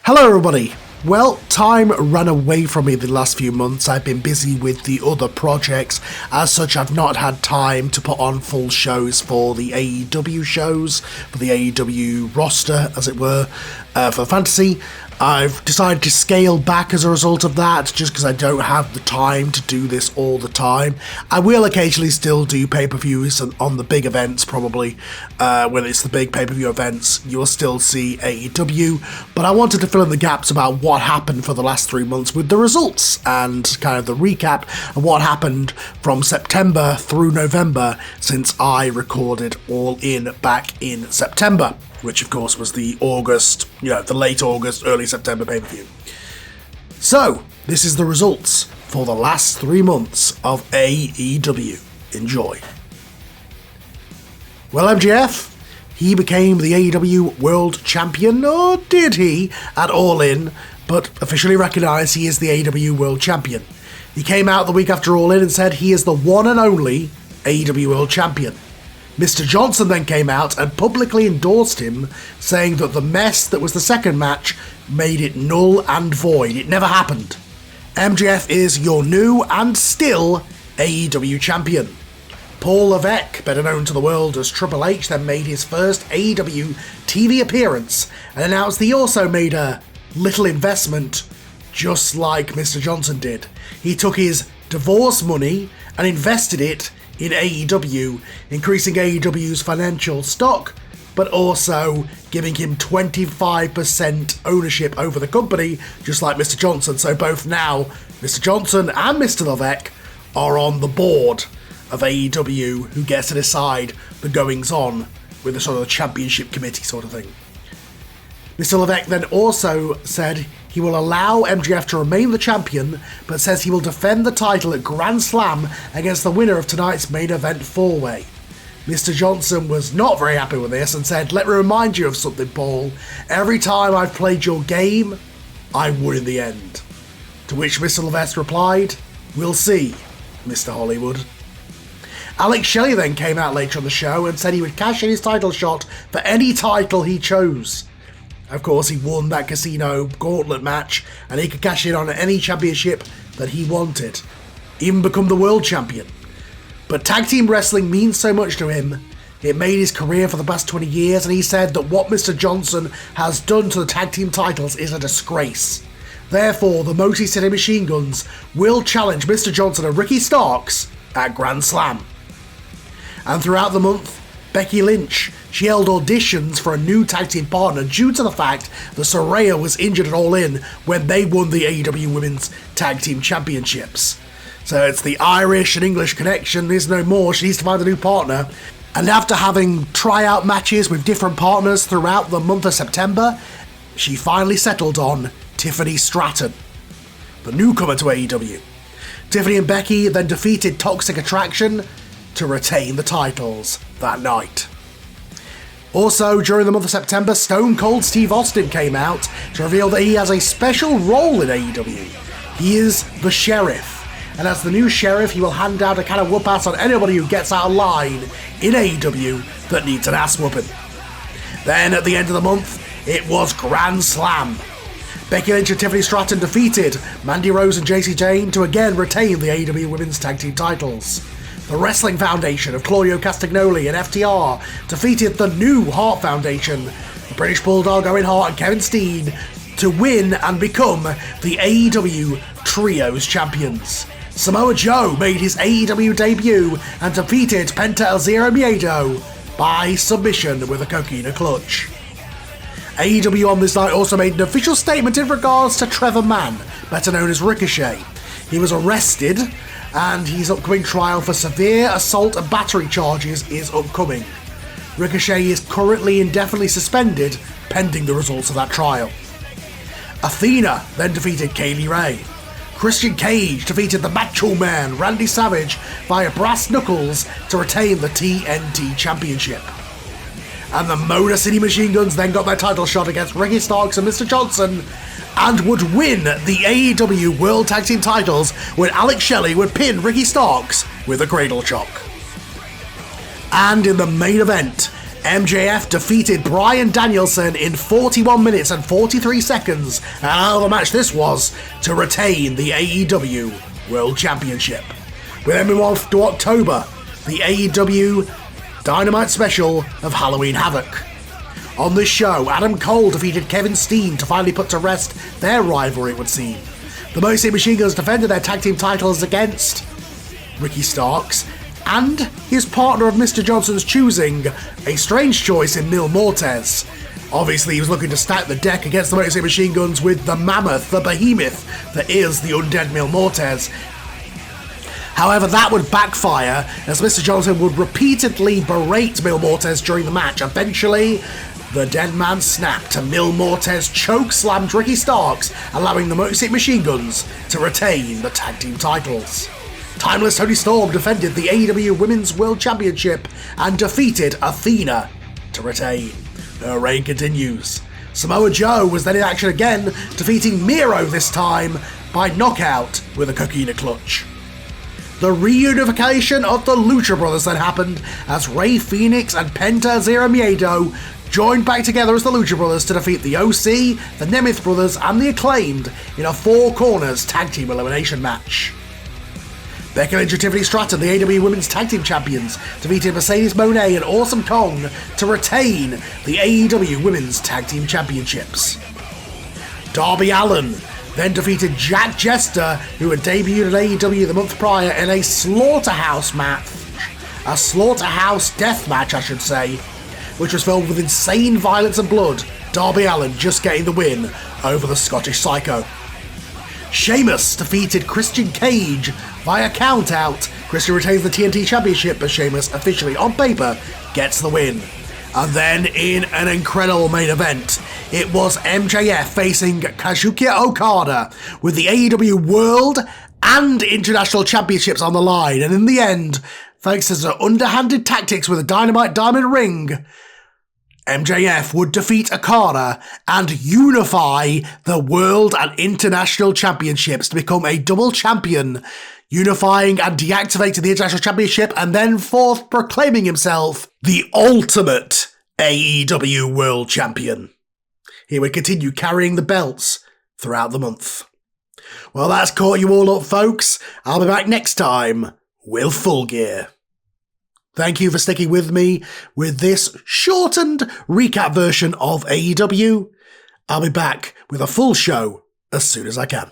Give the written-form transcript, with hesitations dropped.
Hello everybody! Well, time ran away from me the last few months. I've been busy with the other projects. As such, I've not had time to put on full shows for the AEW shows, for the AEW roster, as it were, for fantasy. I've decided to scale back as a result of that, just because I don't have the time to do this all the time. I will occasionally still do pay-per-views on the big events, probably. When it's the big pay-per-view events, you'll still see AEW. But I wanted to fill in the gaps about what happened for the last 3 months with the results and kind of the recap of what happened from September through November since I recorded All In back in September, which of course was the August, the late August, early September pay-per-view. So, this is the results for the last 3 months of AEW. Enjoy. Well, MJF, he became the AEW World Champion, or did he, at All In, but officially recognised he is the AEW World Champion. He came out the week after All In and said he is the one and only AEW World Champion. Mr. Johnson then came out and publicly endorsed him, saying that the mess that was the second match made it null and void. It never happened. MJF is your new and still AEW champion. Paul Levesque, better known to the world as Triple H, then made his first AEW TV appearance and announced he also made a little investment, just like Mr. Johnson did. He took his divorce money and invested it in AEW, increasing AEW's financial stock, but also giving him 25% ownership over the company, just like Mr. Johnson. So both now, Mr. Johnson and Mr. Levesque are on the board of AEW, who gets to decide the goings-on with the sort of championship committee sort of thing. Mr. Levesque then also said he will allow MJF to remain the champion, but says he will defend the title at Grand Slam against the winner of tonight's main event 4-way. Mr. Johnson was not very happy with this and said, "Let me remind you of something, Paul. Every time I've played your game, I won in the end." To which Mr. Levesque replied, "We'll see, Mr. Hollywood." Alex Shelley then came out later on the show and said he would cash in his title shot for any title he chose. Of course, he won that casino gauntlet match, and he could cash in on any championship that he wanted, even become the world champion. But tag team wrestling means so much to him. It made his career for the past 20 years, and he said that what Mr. Johnson has done to the tag team titles is a disgrace. Therefore, the Motor City Machine Guns will challenge Mr. Johnson and Ricky Starks at Grand Slam. And throughout the month, Becky Lynch, she held auditions for a new tag team partner due to the fact that Saraya was injured at All In when they won the AEW Women's Tag Team Championships. So it's the Irish and English connection is no more. She needs to find a new partner. And after having tryout matches with different partners throughout the month of September, she finally settled on Tiffany Stratton, the newcomer to AEW. Tiffany and Becky then defeated Toxic Attraction to retain the titles that night. Also, during the month of September, Stone Cold Steve Austin came out to reveal that he has a special role in AEW. He is the Sheriff, and as the new Sheriff, he will hand out a can of whoop-ass on anybody who gets out of line in AEW that needs an ass whooping. Then, at the end of the month, it was Grand Slam. Becky Lynch and Tiffany Stratton defeated Mandy Rose and Jacy Jayne to again retain the AEW Women's Tag Team titles. The Wrestling Foundation of Claudio Castagnoli and FTR defeated the new Hart Foundation, the British Bulldog Owen Hart and Kevin Steen, to win and become the AEW Trios Champions. Samoa Joe made his AEW debut and defeated Penta El Zero Miedo by submission with a Coquina Clutch. AEW on this night also made an official statement in regards to Trevor Mann, better known as Ricochet. He was arrested, and his upcoming trial for severe assault and battery charges is upcoming. Ricochet is currently indefinitely suspended, pending the results of that trial. Athena then defeated Kaylee Ray. Christian Cage defeated the Macho Man, Randy Savage, via brass knuckles to retain the TNT Championship. And the Motor City Machine Guns then got their title shot against Ricky Starks and Mr. Johnson, and would win the AEW World Tag Team titles when Alex Shelley would pin Ricky Starks with a cradle choke. And in the main event, MJF defeated Bryan Danielson in 41 minutes and 43 seconds, and how the match this was, to retain the AEW World Championship. We then move on to October, the AEW Dynamite special of Halloween Havoc. On this show, Adam Cole defeated Kevin Steen to finally put to rest their rivalry, it would seem. The Motor City Machine Guns defended their tag team titles against Ricky Starks and his partner of Mr. Johnson's choosing, a strange choice in Mil Mortez. Obviously, he was looking to stack the deck against the Motor City Machine Guns with the mammoth, the behemoth that is the undead Mil Mortez. However, that would backfire, as Mr. Johnson would repeatedly berate Mil Mortez during the match. Eventually, the dead man snapped, and Mil Mortez chokeslammed Ricky Starks, allowing the Motor City Machine Guns to retain the tag team titles. Timeless Toni Storm defended the AEW Women's World Championship and defeated Athena to retain. Her reign continues. Samoa Joe was then in action again, defeating Miro this time by knockout with a coquina clutch. The reunification of the Lucha Brothers then happened as Rey Fenix and Penta Zero Miedo joined back together as the Lucha Brothers to defeat the OC, the Nemeth Brothers and the Acclaimed in a Four Corners tag team elimination match. Becky Lynch and Tiffany Stratton, the AEW Women's Tag Team Champions, defeated Mercedes Moné and Awesome Kong to retain the AEW Women's Tag Team Championships. Darby Allin then defeated Jack Jester, who had debuted at AEW the month prior in a slaughterhouse match. A slaughterhouse death match, I should say, which was filled with insane violence and blood. Darby Allin just getting the win over the Scottish Psycho. Sheamus defeated Christian Cage via countout. Christian retains the TNT Championship, but Sheamus officially on paper gets the win. And then in an incredible main event, it was MJF facing Kazuchika Okada with the AEW World and International Championships on the line. And in the end, thanks to some underhanded tactics with a Dynamite Diamond Ring, MJF would defeat Okada and unify the World and International Championships to become a double champion, unifying and deactivating the International Championship and then forth proclaiming himself the ultimate AEW World Champion. He would continue carrying the belts throughout the month. Well, that's caught you all up, folks. I'll be back next time with Full Gear. Thank you for sticking with me with this shortened recap version of AEW. I'll be back with a full show as soon as I can.